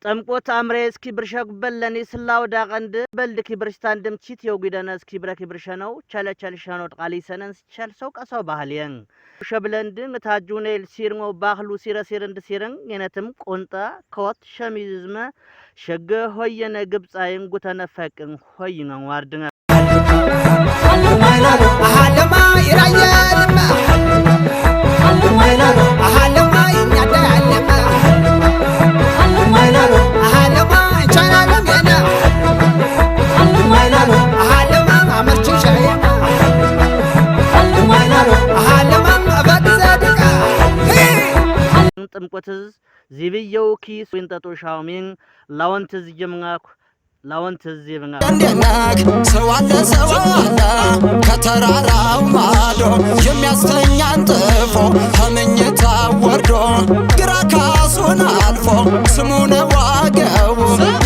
ጠምቆት አምሬ እስኪ ብርሸግ በለኒ ስላው ዳቀንድ በልድ ኪብርስታን ደምቺት የውጊደነ እስኪ ብረክ ብርሸነው ቸለቸልሸነው ጣሊ ሰነን ቸልሰው ቀሰው ባህልየን ሸብለንድ ታጁኔል ሲርሞ ባህሉ ሲረሲር እንድ ሲረን የነትም ቆንጣ ኮት ሸሚዝመ ሸገ ሆየነ ግብጻይን ጉተነፈቅን ሆይነን ዋርድነ አሃለማ ይራየልማ አሃለማ ይኛዳለማ ጥምቆትዝ ዚብየው ኪስ ወንጠጦ ሻውሚን ላወንትዝ ጀምናኩ ላወንትዝ ዚብና እንደናክ ሰው አለ ከተራራው ማዶ የሚያስተኛን ጥፎ ከመኝታ ወርዶ ግራ ካሱን አልፎ ስሙነ ዋገው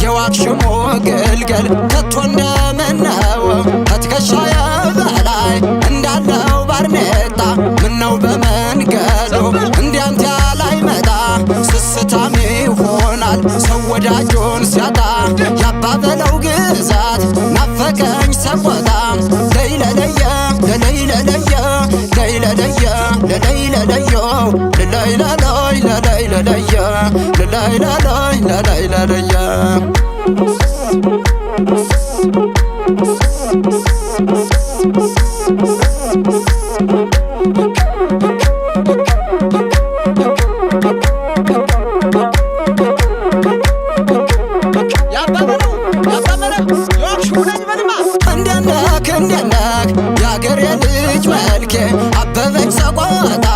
የዋክሽሞ ግልገል ከቶ እንደምነው ከትከሻዬ በላይ እንዳለው ባርኔጣ ምነው በመንገዱ እንዲያንተ ላይ መጣ ስስታም ይሆናል ሰው ወዳጁን ሲያጣ ያባበለው ግዛት ናፈቀኝ ሰቆጣ ለይለለየ ለለይለለየ ለይለለየ ለለይለለየ ለለይለለይ ለለይለለየ ለለይለለይ ለለይለለየ እንደነክ ያገሬ ልጅ መልኬ አበበች ሰቆጣ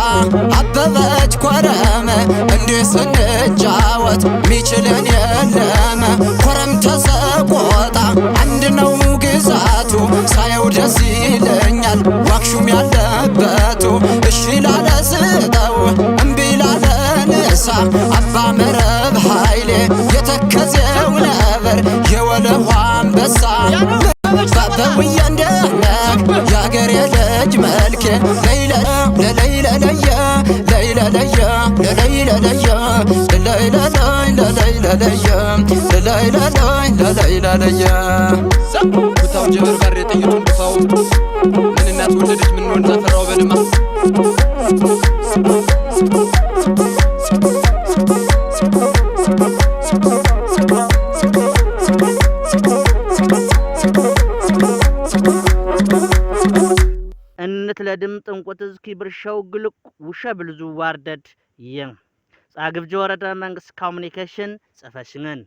አበበች ኮረመ እንዲህ ስንጫወት ሚችለን የለም ኮረም ተሰቆጣ አንድ ነው ግዛቱ ሳየው ደስ ይለኛል ዋክሹም ያለበቱ እሺ ላለ ስጠው እምቢ ላለ ንሳ አባ መረብ ኃይሌ የተከዘው ነበር የወለዋ አንበሳ ባበውዬ እንደነክ ያገሬ ልጅ መልኬ ለለይለለየ ለይለለየ ለለይለለየ ለለይለለይ ለለይለለየ ለለይለለይ ለለይለለየ ኩታው ጀበር ባሬ ጥይቱን ድፋው ምን እናት ወለደች ምን ወንድ ዘፈራው በልማ ለድም ጥንቆትዝ ኪብርሻው ግልቅ ውሻ ብልዙ ዋርደድ ጻግብጀ ወረዳ መንግስት ኮሙኒኬሽን ጸፈሽነን